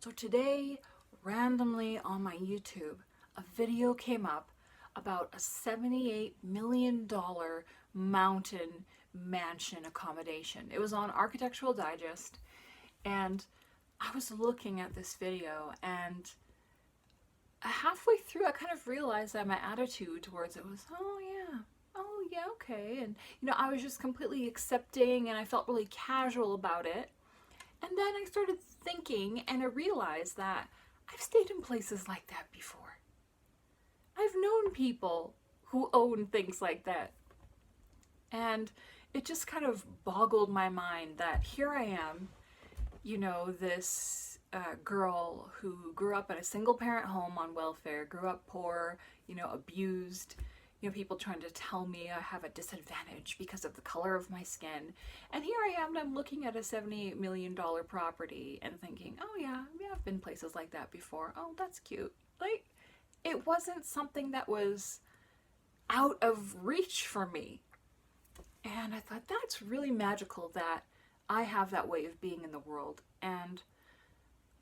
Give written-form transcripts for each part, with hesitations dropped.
So today, randomly on my YouTube, a video came up about a $78 million mountain mansion accommodation. It was on Architectural Digest, and I was looking at this video, and halfway through I kind of realized that my attitude towards it was, oh yeah, okay. And I was just completely accepting, and I felt really casual about it. And then I started thinking, and I realized that I've stayed in places like that before. I've known people who own things like that. And it just kind of boggled my mind that here I am, this girl who grew up in a single parent home on welfare, grew up poor, abused, people trying to tell me I have a disadvantage because of the color of my skin. And here I am, I'm looking at a $78 million property and thinking, oh yeah, I've been places like that before. Oh, that's cute. Like, it wasn't something that was out of reach for me. And I thought, that's really magical that I have that way of being in the world. And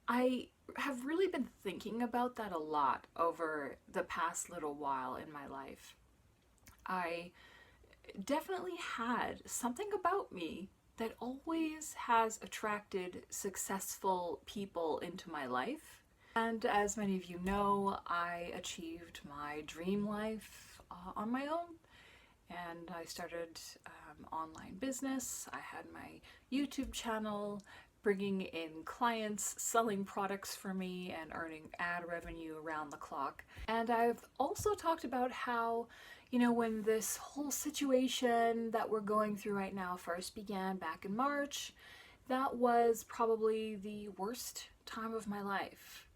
I have really been thinking about that a lot over the past little while in my life. I definitely had something about me that always has attracted successful people into my life. And as many of you know, I achieved my dream life on my own. And I started online business. I had my YouTube channel, bringing in clients, selling products for me, and earning ad revenue around the clock. And I've also talked about how, when this whole situation that we're going through right now first began back in March, that was probably the worst time of my life.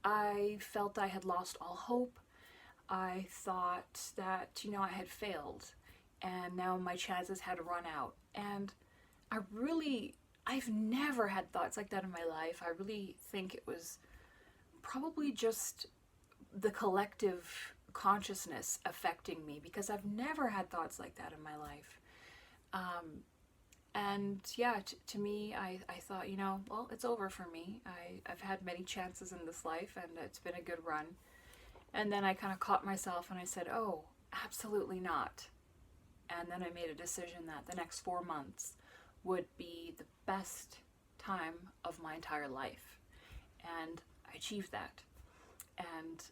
I felt I had lost all hope. I thought that, I had failed, and now my chances had run out. And I've never had thoughts like that in my life. I really think it was probably just the collective consciousness affecting me, because I've never had thoughts like that in my life. And yeah, to me, I thought, well, it's over for me. I've had many chances in this life, and it's been a good run. And then I kind of caught myself and I said, oh, absolutely not. And then I made a decision that the next 4 months would be the best time of my entire life. And I achieved that. And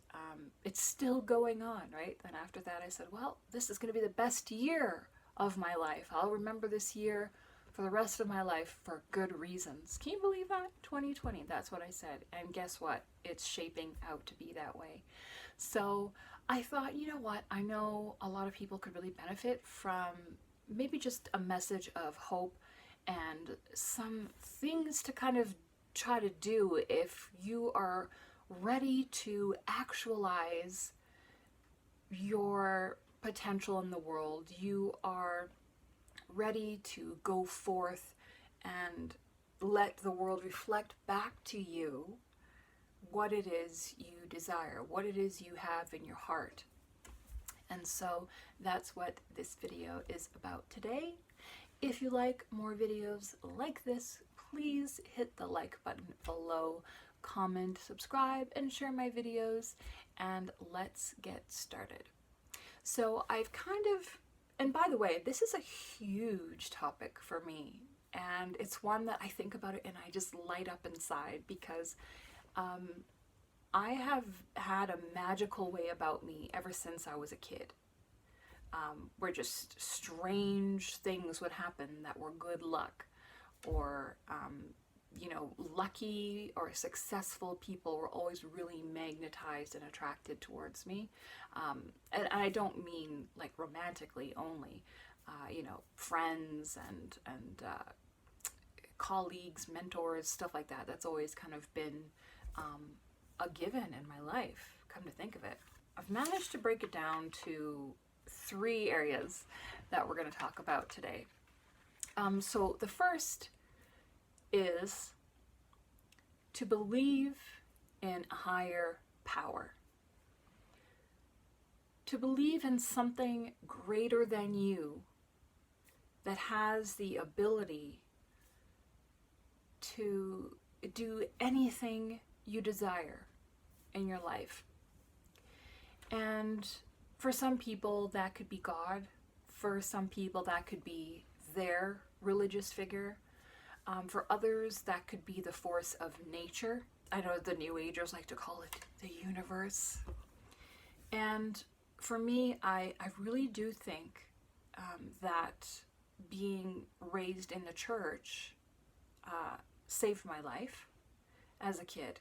it's still going on, right? Then after that I said, well, this is going to be the best year of my life. I'll remember this year for the rest of my life for good reasons. Can you believe that? 2020, that's what I said. And guess what? It's shaping out to be that way. So I thought, you know what? I know a lot of people could really benefit from maybe just a message of hope and some things to kind of try to do if you are ready to actualize your potential in the world. You are ready to go forth and let the world reflect back to you what it is you desire, what it is you have in your heart. And so that's what this video is about today. If you like more videos like this, please hit the like button below, comment, subscribe, and share my videos, and let's get started. So and by the way, this is a huge topic for me, and it's one that I think about it and I just light up inside, because I have had a magical way about me ever since I was a kid, where just strange things would happen that were good luck, or lucky or successful people were always really magnetized and attracted towards me. And I don't mean like romantically only, friends and colleagues, mentors, stuff like that. That's always kind of been a given in my life, come to think of it. I've managed to break it down to 3 areas that we're going to talk about today. So the first is to believe in a higher power. To believe in something greater than you that has the ability to do anything you desire in your life. And for some people, that could be God. For some people, that could be their religious figure. For others, that could be the force of nature. I know the New Agers like to call it the universe. And for me, I really do think that being raised in the church saved my life as a kid.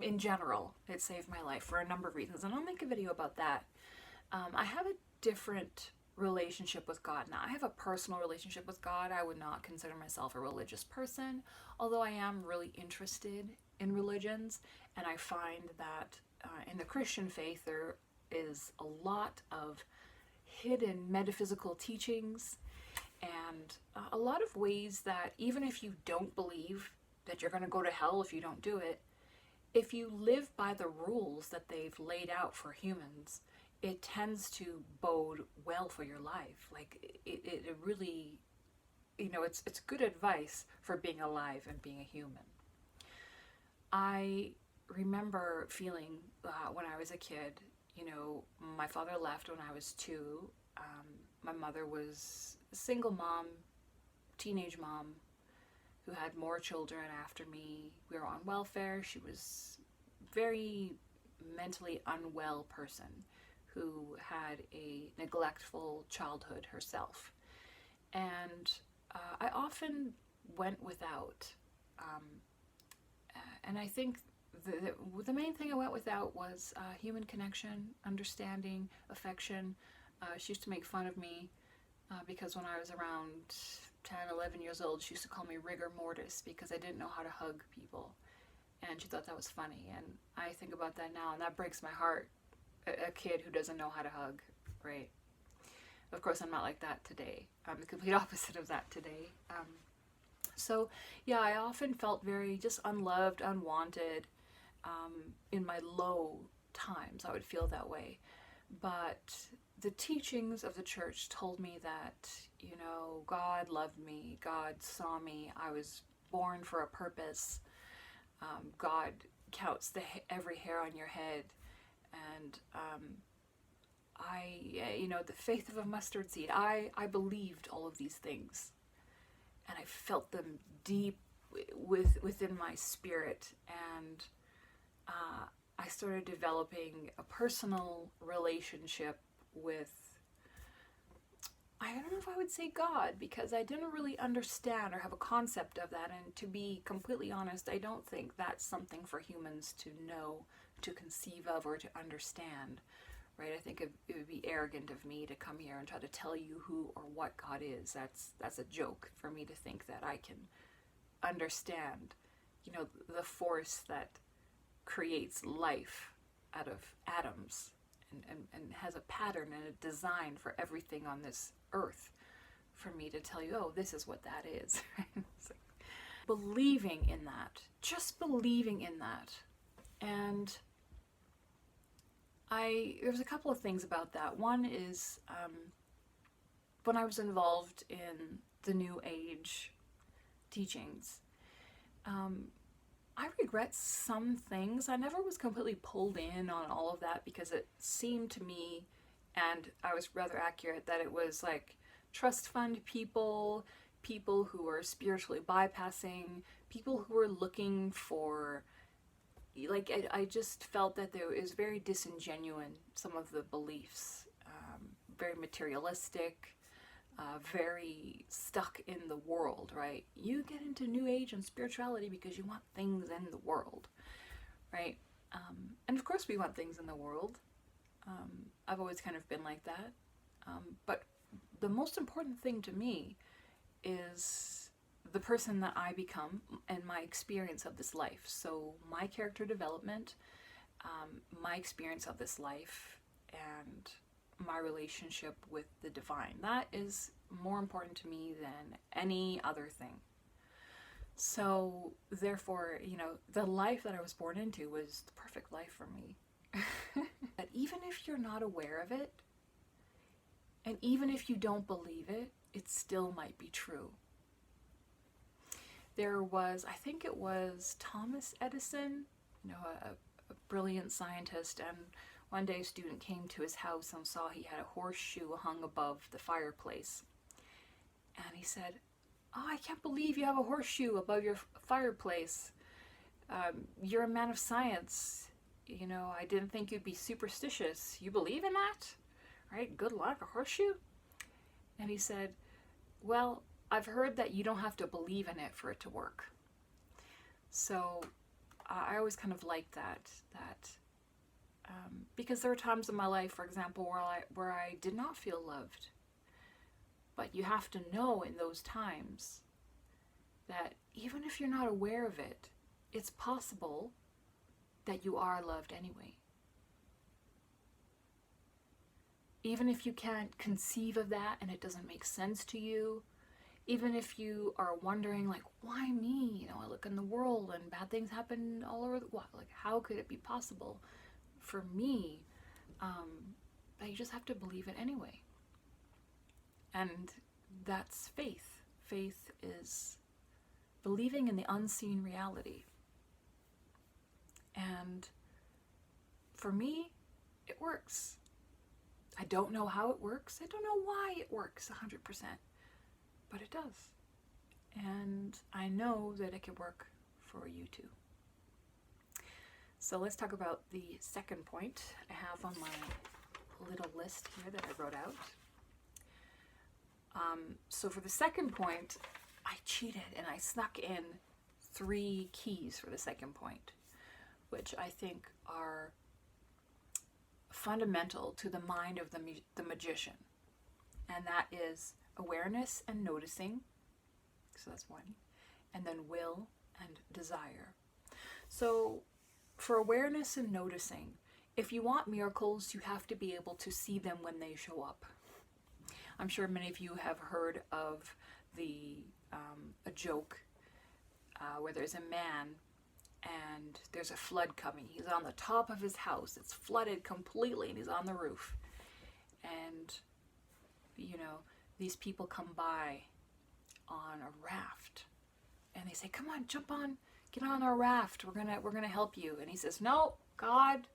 In general, it saved my life for a number of reasons, and I'll make a video about that. I have a different relationship with God now. I have a personal relationship with God. I would not consider myself a religious person, although I am really interested in religions, and I find that in the Christian faith there is a lot of hidden metaphysical teachings and a lot of ways that even if you don't believe that you're going to go to hell if you don't do it, if you live by the rules that they've laid out for humans, it tends to bode well for your life. Like it really, it's good advice for being alive and being a human. I remember feeling when I was a kid, my father left when I was 2. My mother was a single mom, teenage mom, who had more children after me. We were on welfare. She was very mentally unwell person who had a neglectful childhood herself. And I often went without. And I think the main thing I went without was human connection, understanding, affection. She used to make fun of me because when I was around 10, 11 years old, she used to call me rigor mortis because I didn't know how to hug people. And she thought that was funny. And I think about that now, and that breaks my heart. A kid who doesn't know how to hug, right? Of course, I'm not like that today. I'm the complete opposite of that today. So, yeah, I often felt very just unloved, unwanted. In my low times, I would feel that way. But the teachings of the church told me that, God loved me, God saw me, I was born for a purpose. God counts every hair on your head. And the faith of a mustard seed, I believed all of these things. And I felt them deep within my spirit. And I started developing a personal relationship with, I don't know if I would say God, because I didn't really understand or have a concept of that. And to be completely honest, I don't think that's something for humans to know, to conceive of, or to understand, right? I think it would be arrogant of me to come here and try to tell you who or what God is. That's a joke for me to think that I can understand, the force that creates life out of atoms and has a pattern and a design for everything on this earth, for me to tell you, oh, this is what that is. Like believing in that, just believing in that. And there's a couple of things about that. One is when I was involved in the New Age teachings, I regret some things. I never was completely pulled in on all of that because it seemed to me, and I was rather accurate, that it was like trust fund people who were spiritually bypassing, people who were looking for, I just felt that it was very disingenuous, some of the beliefs, very materialistic, very stuck in the world, right? You get into New Age and spirituality because you want things in the world, right? And of course we want things in the world. I've always kind of been like that. But the most important thing to me is the person that I become and my experience of this life. So my character development, my experience of this life, and my relationship with the divine. That is more important to me than any other thing. So therefore, the life that I was born into was the perfect life for me. That even if you're not aware of it, and even if you don't believe it, it still might be true. There was, I think it was Thomas Edison a brilliant scientist, and one day a student came to his house and saw he had a horseshoe hung above the fireplace. And he said, "Oh, I can't believe you have a horseshoe above your fireplace. You're a man of science. I didn't think you'd be superstitious. You believe in that? Right? Good luck, a horseshoe?" And he said, "Well, I've heard that you don't have to believe in it for it to work." So I always kind of like that because there are times in my life, for example, where I did not feel loved. But you have to know in those times that even if you're not aware of it, it's possible that you are loved anyway. Even if you can't conceive of that and it doesn't make sense to you, even if you are wondering, like, why me? I look in the world and bad things happen all over the world. Like, how could it be possible for me? But you just have to believe it anyway. And that's faith. Faith is believing in the unseen reality. And for me, it works. I don't know how it works. I don't know why it works 100%, but it does. And I know that it can work for you too. So let's talk about the second point I have on my little list here that I wrote out. So for the second point, I cheated and I snuck in 3 keys for the second point, which I think are fundamental to the mind of the magician. And that is awareness and noticing. So that's 1. And then will and desire. So for awareness and noticing, if you want miracles, you have to be able to see them when they show up. I'm sure many of you have heard of a joke where there's a man and there's a flood coming. He's on the top of his house. It's flooded completely and he's on the roof. And, these people come by on a raft and they say, "Come on, jump on, get on our raft. We're gonna help you." And he says, "No, God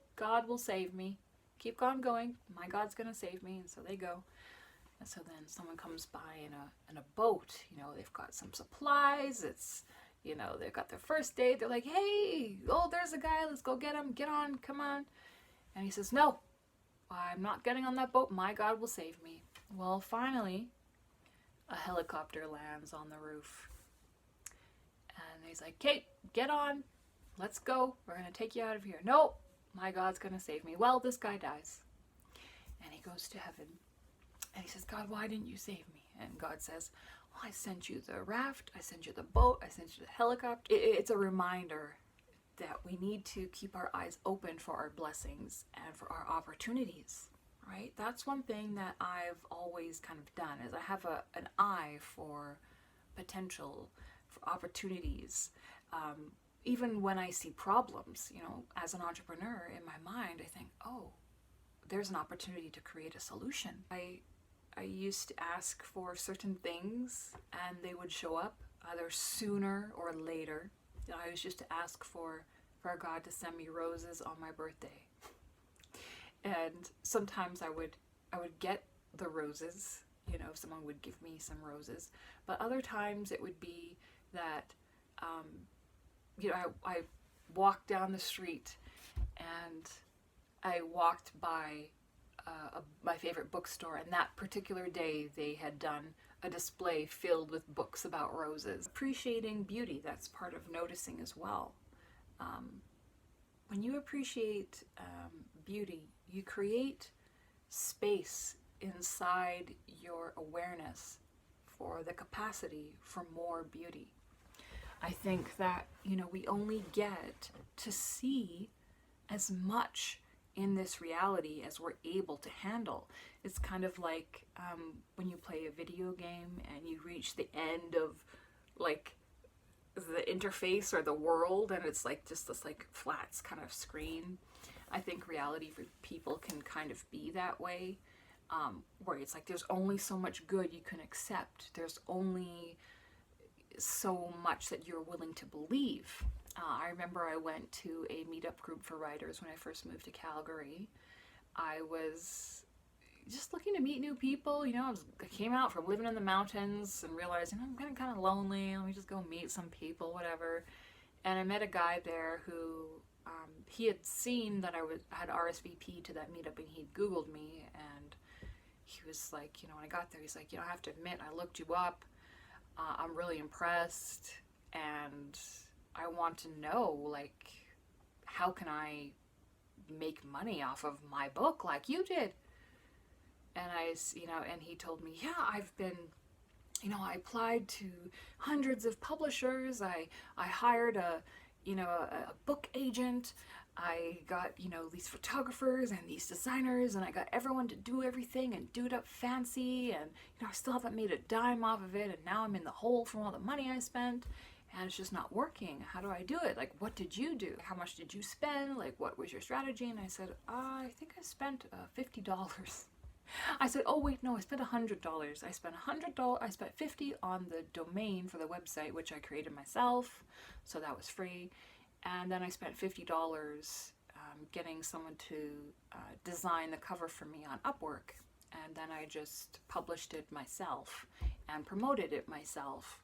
will save me. Keep on going. My God's gonna save me." And so they go. And so then someone comes by in a boat. They've got some supplies. It's, they've got their first aid. They're like, "Hey, oh, there's a guy. Let's go get him. Get on, come on." And he says, "No, I'm not getting on that boat. My God will save me." Well, finally, a helicopter lands on the roof. And he's like, "Kate, get on. Let's go. We're going to take you out of here." "No, my God's going to save me." Well, this guy dies. And he goes to heaven. And he says, "God, why didn't you save me?" And God says, "Well, I sent you the raft. I sent you the boat. I sent you the helicopter." It's a reminder that we need to keep our eyes open for our blessings and for our opportunities, right? That's one thing that I've always kind of done, is I have an eye for potential, for opportunities. Even when I see problems, as an entrepreneur, in my mind, I think, oh, there's an opportunity to create a solution. I used to ask for certain things and they would show up either sooner or later. I used to ask for God to send me roses on my birthday. And sometimes I would get the roses, if someone would give me some roses. But other times it would be that, I walked down the street and I walked by my favorite bookstore, and that particular day they had done a display filled with books about roses. Appreciating beauty, that's part of noticing as well. When you appreciate beauty, you create space inside your awareness for the capacity for more beauty. I think that, we only get to see as much in this reality as we're able to handle. It's kind of like when you play a video game and you reach the end of the interface or the world, and it's like just this flat kind of screen. I think reality for people can kind of be that way, where it's like there's only so much good you can accept. There's only so much that you're willing to believe. I remember I went to a meetup group for writers when I first moved to Calgary. I was just looking to meet new people. I came out from living in the mountains and realized, I'm getting kind of lonely. Let me just go meet some people, whatever. And I met a guy there who he had seen that I had RSVP to that meetup, and he'd Googled me, and he was like, when I got there, he's like, I have to admit, I looked you up. I'm really impressed, and I want to know, like, how can I make money off of my book like you did? And and he told me, yeah, I've been, I applied to hundreds of publishers. I hired a book agent. I got, these photographers and these designers, and I got everyone to do everything and do it up fancy, and, I still haven't made a dime off of it, and now I'm in the hole from all the money I spent, and it's just not working. How do I do it? Like, what did you do? How much did you spend? Like, what was your strategy? And I said, I think I spent $50. I said, oh wait, no, I spent $100. I spent $100. I spent $50 on the domain for the website, which I created myself, so that was free. And then I spent $50 getting someone to design the cover for me on Upwork. And then I just published it myself and promoted it myself.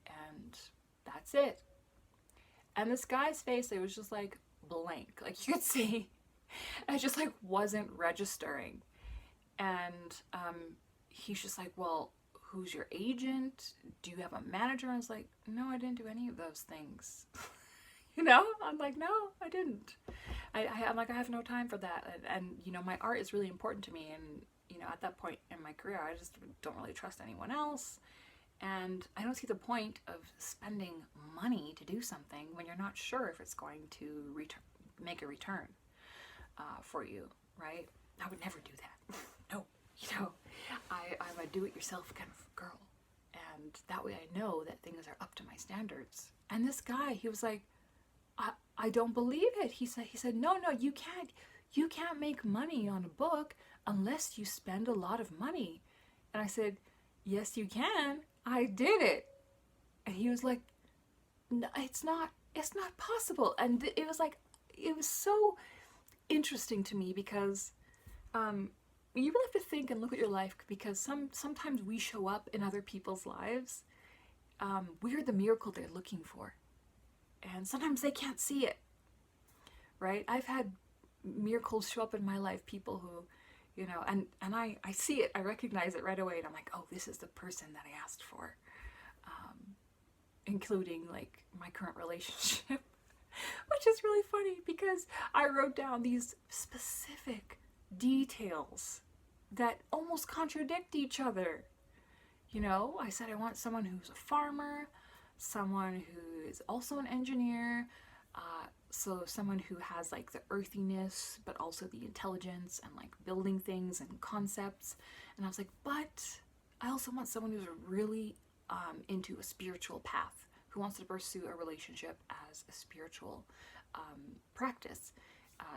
And that's it. And this guy's face, it was just like blank. Like, you could see, I just like wasn't registering. And he's just like, well, who's your agent? Do you have a manager? I was like, no, I didn't do any of those things. I'm like, no, I didn't. I'm like, I have no time for that. And my art is really important to me. And, at that point in my career, I just don't really trust anyone else. And I don't see the point of spending money to do something when you're not sure if it's going to make a return for you, right? I would never do that. No, I'm a do-it-yourself kind of girl. And that way I know that things are up to my standards. And this guy, he was like, I don't believe it. He said, no, you can't make money on a book unless you spend a lot of money. And I said, yes, you can. I did it. And he was like, no, it's not possible. And it was so interesting to me because you really have to think and look at your life, because sometimes we show up in other people's lives. We're the miracle they're looking for. And sometimes they can't see it, right? I've had miracles show up in my life, people who, and I see it, I recognize it right away, and I'm like, oh, this is the person that I asked for, including like my current relationship, which is really funny because I wrote down these specific details that almost contradict each other. I said I want someone who's a farmer, someone who is also an engineer, so someone who has like the earthiness but also the intelligence and like building things and concepts. And I was like, but I also want someone who's really into a spiritual path, who wants to pursue a relationship as a spiritual practice.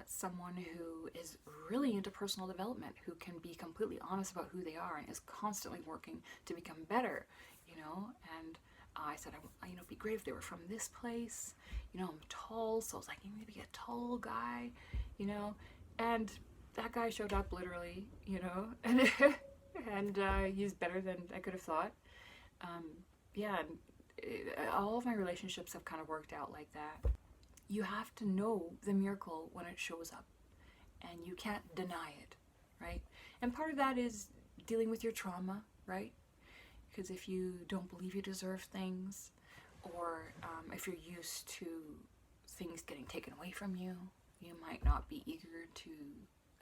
Someone who is really into personal development, who can be completely honest about who they are and is constantly working to become better, and I said, it'd be great if they were from this place. I'm tall, so I was like, maybe a tall guy, and that guy showed up literally, and he's better than I could have thought. All of my relationships have kind of worked out like that. You have to know the miracle when it shows up, and you can't deny it, right? And part of that is dealing with your trauma, right? Because if you don't believe you deserve things, or if you're used to things getting taken away from you, you might not be eager to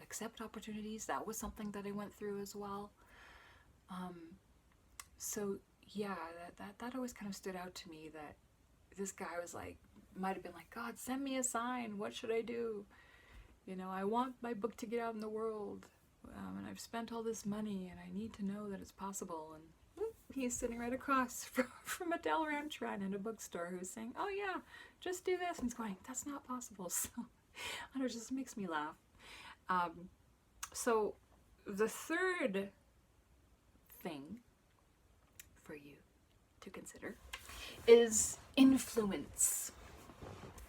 accept opportunities. That was something that I went through as well. That always kind of stood out to me, that this guy was like, might have been like, God, send me a sign. What should I do? I want my book to get out in the world, and I've spent all this money, and I need to know that it's possible. And he's sitting right across from a Delran Tran in a bookstore who's saying, oh yeah, just do this. And he's going, that's not possible. So, and it just makes me laugh. So the third thing for you to consider is influence.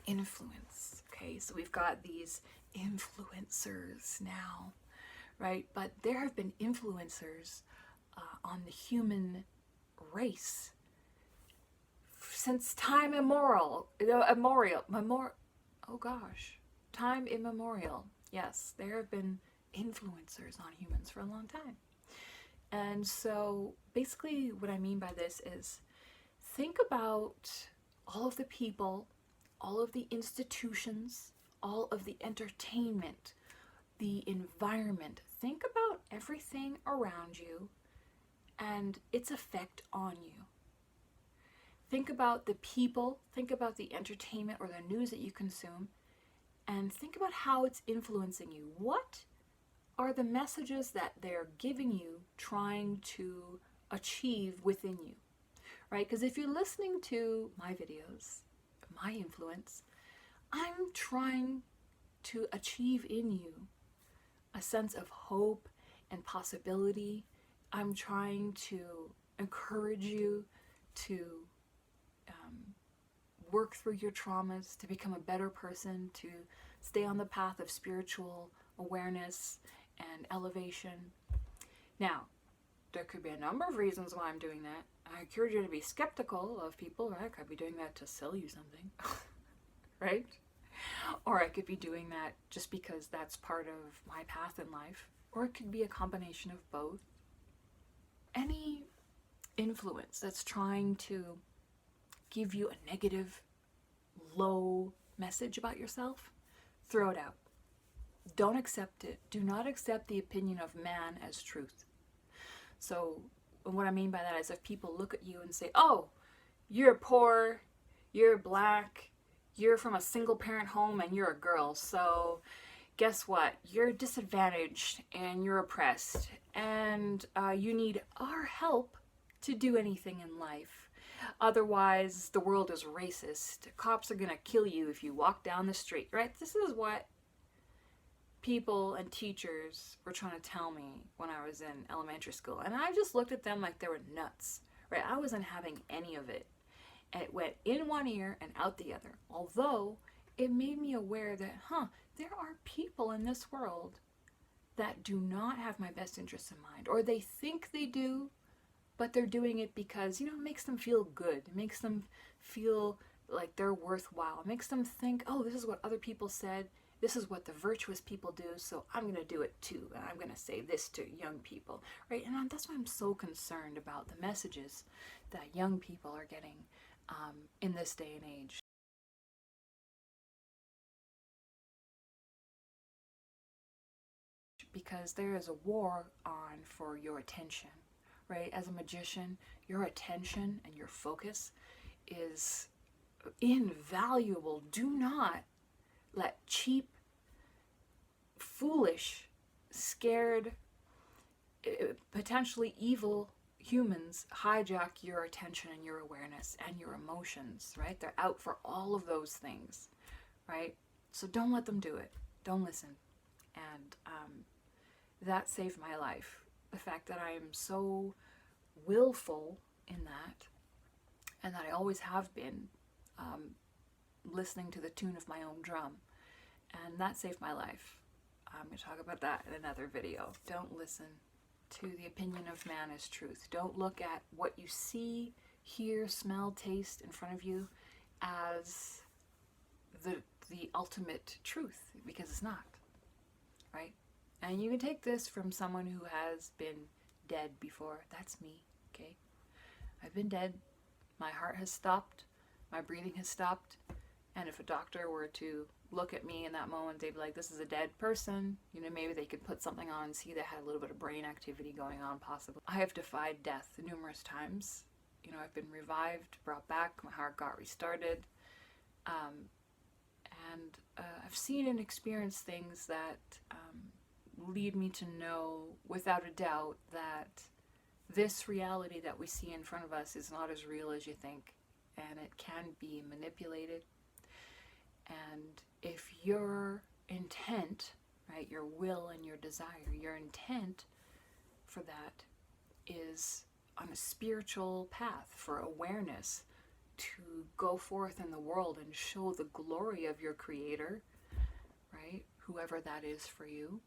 influence. Okay, so we've got these influencers now, right? But there have been influencers on the human race since time immemorial. Time immemorial. Yes, there have been influencers on humans for a long time. And so basically what I mean by this is think about all of the people, all of the institutions, all of the entertainment, the environment. Think about everything around you and its effect on you. Think about the people, think about the entertainment or the news that you consume, and think about how it's influencing you. What are the messages that they're giving you, trying to achieve within you, right? Because if you're listening to my videos, my influence, I'm trying to achieve in you a sense of hope and possibility. I'm trying to encourage you to work through your traumas, to become a better person, to stay on the path of spiritual awareness and elevation. Now, there could be a number of reasons why I'm doing that. I encourage you to be skeptical of people, right? I could be doing that to sell you something, right? Or I could be doing that just because that's part of my path in life. Or it could be a combination of both. Any influence that's trying to give you a negative, low message about yourself, throw it out. Don't accept it. Do not accept the opinion of man as truth. So what I mean by that is if people look at you and say, oh, you're poor, you're black, you're from a single parent home and you're a girl, so guess what? You're disadvantaged and you're oppressed and you need our help to do anything in life. Otherwise, the world is racist. Cops are going to kill you if you walk down the street, right? This is what people and teachers were trying to tell me when I was in elementary school. And I just looked at them like they were nuts, right? I wasn't having any of it. And it went in one ear and out the other. Although it made me aware that, there are people in this world that do not have my best interests in mind. Or they think they do, but they're doing it because, it makes them feel good. It makes them feel like they're worthwhile. It makes them think, oh, this is what other people said. This is what the virtuous people do, so I'm going to do it too. And I'm going to say this to young people, right? And that's why I'm so concerned about the messages that young people are getting in this day and age. Because there is a war on for your attention, right? As a magician, your attention and your focus is invaluable. Do not let cheap, foolish, scared, potentially evil humans hijack your attention and your awareness and your emotions, right? They're out for all of those things, right? So don't let them do it. Don't listen. And that saved my life. The fact that I am so willful in that, and that I always have been, listening to the tune of my own drum. And that saved my life. I'm going to talk about that in another video. Don't listen to the opinion of man as truth. Don't look at what you see, hear, smell, taste in front of you as the ultimate truth, because it's not, right? And you can take this from someone who has been dead before. That's me, okay? I've been dead. My heart has stopped. My breathing has stopped. And if a doctor were to look at me in that moment, they'd be like, this is a dead person. Maybe they could put something on and see that had a little bit of brain activity going on, possibly. I have defied death numerous times. I've been revived, brought back, my heart got restarted. I've seen and experienced things that lead me to know without a doubt that this reality that we see in front of us is not as real as you think, and it can be manipulated. And if your intent, right, your will and your desire, your intent for that is on a spiritual path for awareness, to go forth in the world and show the glory of your Creator, right? Whoever that is for you,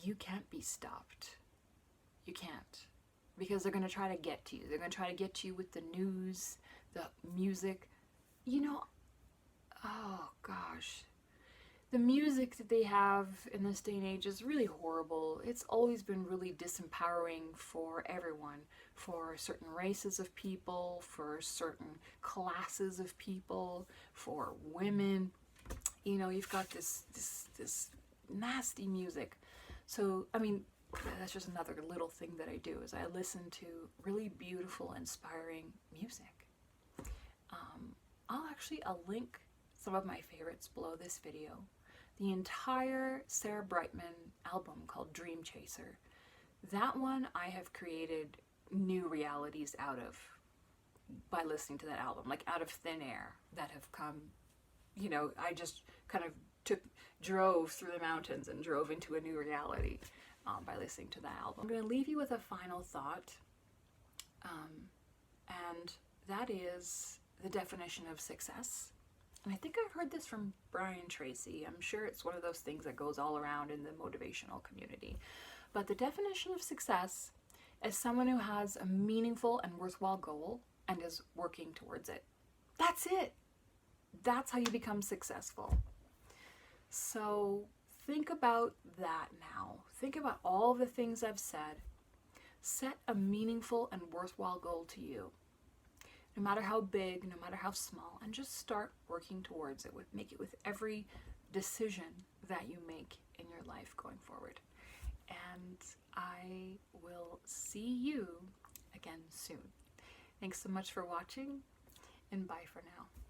you can't be stopped. You can't. Because they're going to try to get to you. They're going to try to get you with the news, the music. You know, oh gosh. The music that they have in this day and age is really horrible. It's always been really disempowering for everyone, for certain races of people, for certain classes of people, for women. You know, you've got this nasty music. So, I mean, that's just another little thing that I do, is I listen to really beautiful, inspiring music. I'll link some of my favorites below this video. The entire Sarah Brightman album called Dream Chaser. That one I have created new realities out of by listening to that album, like out of thin air that have come, you know, I just kind of drove through the mountains and drove into a new reality by listening to that album. I'm going to leave you with a final thought, and that is the definition of success. And I think I've heard this from Brian Tracy. I'm sure it's one of those things that goes all around in the motivational community. But the definition of success is someone who has a meaningful and worthwhile goal and is working towards it. That's it. That's how you become successful. So think about that now. Think about all the things I've said. Set a meaningful and worthwhile goal to you. No matter how big, no matter how small, and just start working towards it. Make it with every decision that you make in your life going forward. And I will see you again soon. Thanks so much for watching, and bye for now.